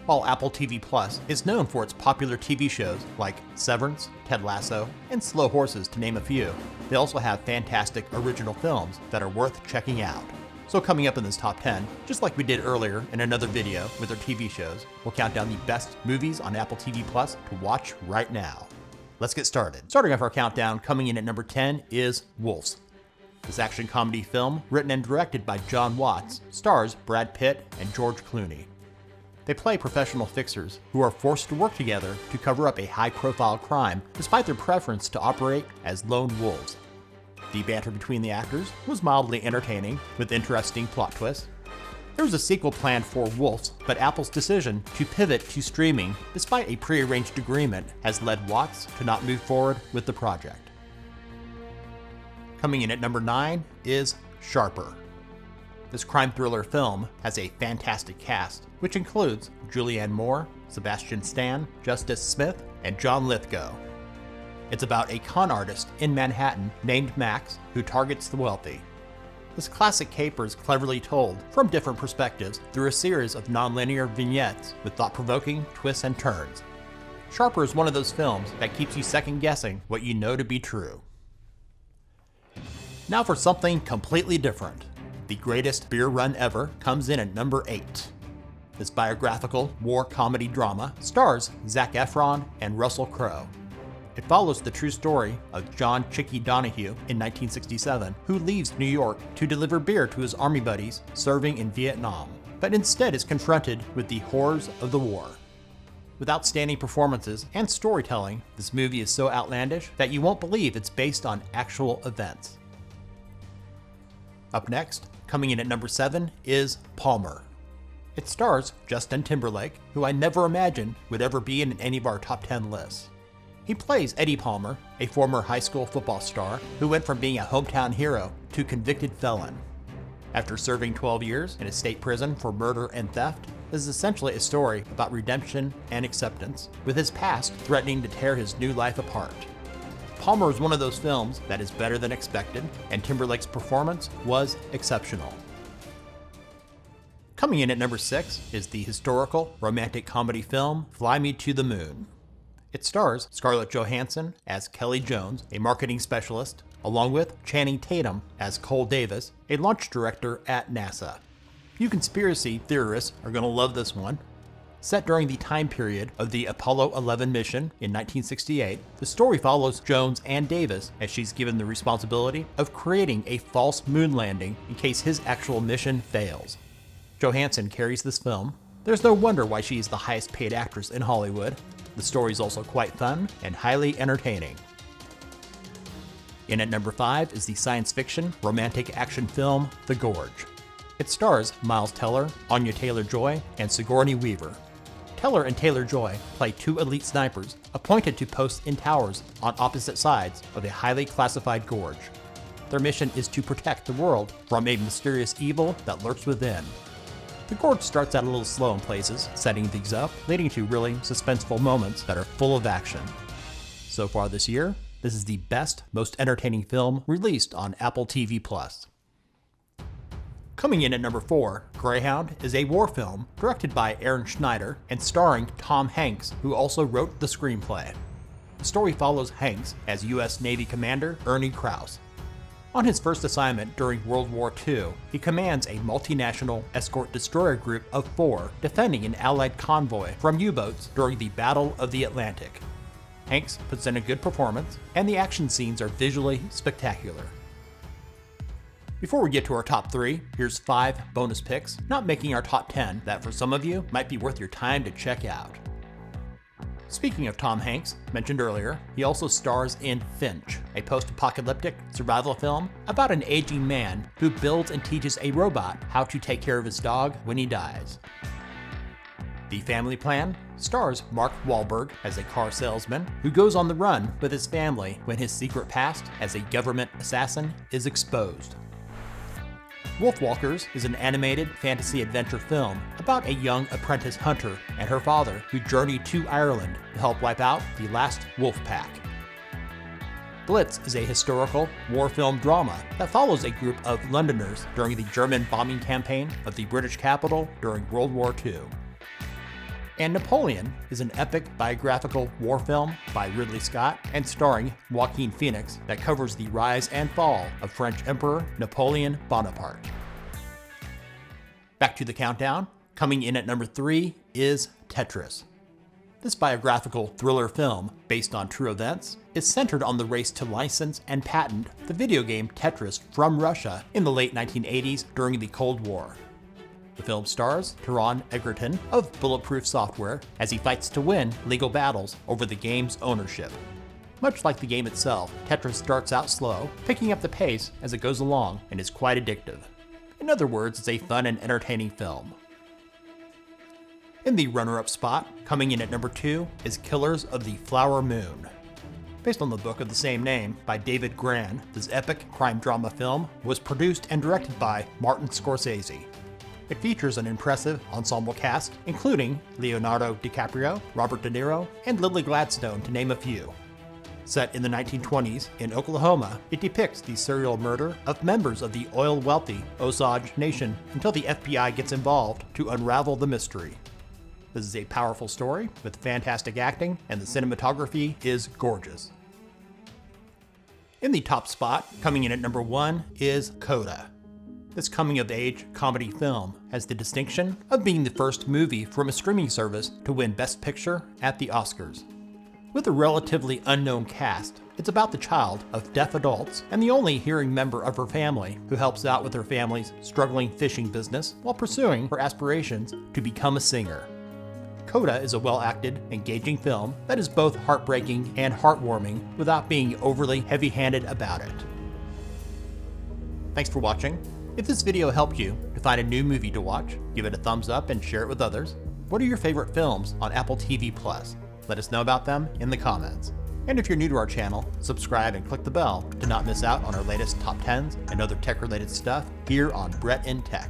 While Apple TV Plus is known for its popular TV shows like Severance, Ted Lasso, and Slow Horses to name a few, they also have fantastic original films that are worth checking out. So coming up in this top 10, just like we did earlier in another video with our TV shows, we'll count down the best movies on Apple TV Plus to watch right now. Let's get started. Starting off our countdown, coming in at number 10 is Wolves. This action comedy film, written and directed by John Watts, stars Brad Pitt and George Clooney. They play professional fixers who are forced to work together to cover up a high-profile crime despite their preference to operate as lone wolves. The banter between the actors was mildly entertaining, with interesting plot twists. There was a sequel planned for Wolves, but Apple's decision to pivot to streaming despite a pre-arranged agreement has led Watts to not move forward with the project. Coming in at number 9 is Sharper. This crime thriller film has a fantastic cast, which includes Julianne Moore, Sebastian Stan, Justice Smith, and John Lithgow. It's about a con artist in Manhattan named Max who targets the wealthy. This classic caper is cleverly told from different perspectives through a series of non-linear vignettes with thought-provoking twists and turns. Sharper is one of those films that keeps you second-guessing what you know to be true. Now for something completely different. The Greatest Beer Run Ever comes in at number 8. This biographical war comedy drama stars Zac Efron and Russell Crowe. It follows the true story of John Chicky Donahue in 1967, who leaves New York to deliver beer to his army buddies serving in Vietnam, but instead is confronted with the horrors of the war. With outstanding performances and storytelling, this movie is so outlandish that you won't believe it's based on actual events. Up next, coming in at number 7, is Palmer. It stars Justin Timberlake, who I never imagined would ever be in any of our top 10 lists. He plays Eddie Palmer, a former high school football star who went from being a hometown hero to convicted felon. After serving 12 years in a state prison for murder and theft, this is essentially a story about redemption and acceptance, with his past threatening to tear his new life apart. Palmer is one of those films that is better than expected, and Timberlake's performance was exceptional. Coming in at number 6 is the historical romantic comedy film Fly Me to the Moon. It stars Scarlett Johansson as Kelly Jones, a marketing specialist, along with Channing Tatum as Cole Davis, a launch director at NASA. You conspiracy theorists are going to love this one. Set during the time period of the Apollo 11 mission in 1968, the story follows Jones and Davis as she's given the responsibility of creating a false moon landing in case his actual mission fails. Johansson carries this film. There's no wonder why she is the highest paid actress in Hollywood. The story is also quite fun and highly entertaining. In at number 5 is the science fiction romantic action film The Gorge. It stars Miles Teller, Anya Taylor-Joy, and Sigourney Weaver. Teller and Taylor-Joy play two elite snipers appointed to post in towers on opposite sides of a highly classified gorge. Their mission is to protect the world from a mysterious evil that lurks within. The gorge starts out a little slow in places, setting things up, leading to really suspenseful moments that are full of action. So far this year, this is the best, most entertaining film released on Apple TV+. Coming in at number 4, Greyhound is a war film directed by Aaron Schneider and starring Tom Hanks, who also wrote the screenplay. The story follows Hanks as U.S. Navy Commander Ernie Krause. On his first assignment during World War II, he commands a multinational escort destroyer group of 4 defending an Allied convoy from U-boats during the Battle of the Atlantic. Hanks puts in a good performance, and the action scenes are visually spectacular. Before we get to our top 3, here's 5 bonus picks, not making our top 10, that for some of you might be worth your time to check out. Speaking of Tom Hanks, mentioned earlier, he also stars in Finch, a post-apocalyptic survival film about an aging man who builds and teaches a robot how to take care of his dog when he dies. The Family Plan stars Mark Wahlberg as a car salesman who goes on the run with his family when his secret past as a government assassin is exposed. Wolfwalkers is an animated fantasy adventure film about a young apprentice hunter and her father who journey to Ireland to help wipe out the last wolf pack. Blitz is a historical war film drama that follows a group of Londoners during the German bombing campaign of the British capital during World War II. And Napoleon is an epic biographical war film by Ridley Scott and starring Joaquin Phoenix that covers the rise and fall of French Emperor Napoleon Bonaparte. Back to the countdown. Coming in at number 3 is Tetris. This biographical thriller film, based on true events, is centered on the race to license and patent the video game Tetris from Russia in the late 1980s during the Cold War. The film stars Taron Egerton of Bulletproof Software as he fights to win legal battles over the game's ownership. Much like the game itself, Tetris starts out slow, picking up the pace as it goes along and is quite addictive. In other words, it's a fun and entertaining film. In the runner-up spot, coming in at number 2, is Killers of the Flower Moon. Based on the book of the same name by David Grann, this epic crime drama film was produced and directed by Martin Scorsese. It features an impressive ensemble cast, including Leonardo DiCaprio, Robert De Niro, and Lily Gladstone, to name a few. Set in the 1920s in Oklahoma, it depicts the serial murder of members of the oil-wealthy Osage Nation until the FBI gets involved to unravel the mystery. This is a powerful story with fantastic acting, and the cinematography is gorgeous. In the top spot, coming in at number 1, is Coda. This coming-of-age comedy film has the distinction of being the first movie from a streaming service to win Best Picture at the Oscars. With a relatively unknown cast, it's about the child of deaf adults and the only hearing member of her family who helps out with her family's struggling fishing business while pursuing her aspirations to become a singer. Coda is a well-acted, engaging film that is both heartbreaking and heartwarming without being overly heavy-handed about it. Thanks for watching. If this video helped you to find a new movie to watch, give it a thumbs up and share it with others. What are your favorite films on Apple TV+? Let us know about them in the comments. And if you're new to our channel, subscribe and click the bell to not miss out on our latest top 10s and other tech-related stuff here on Brett in Tech.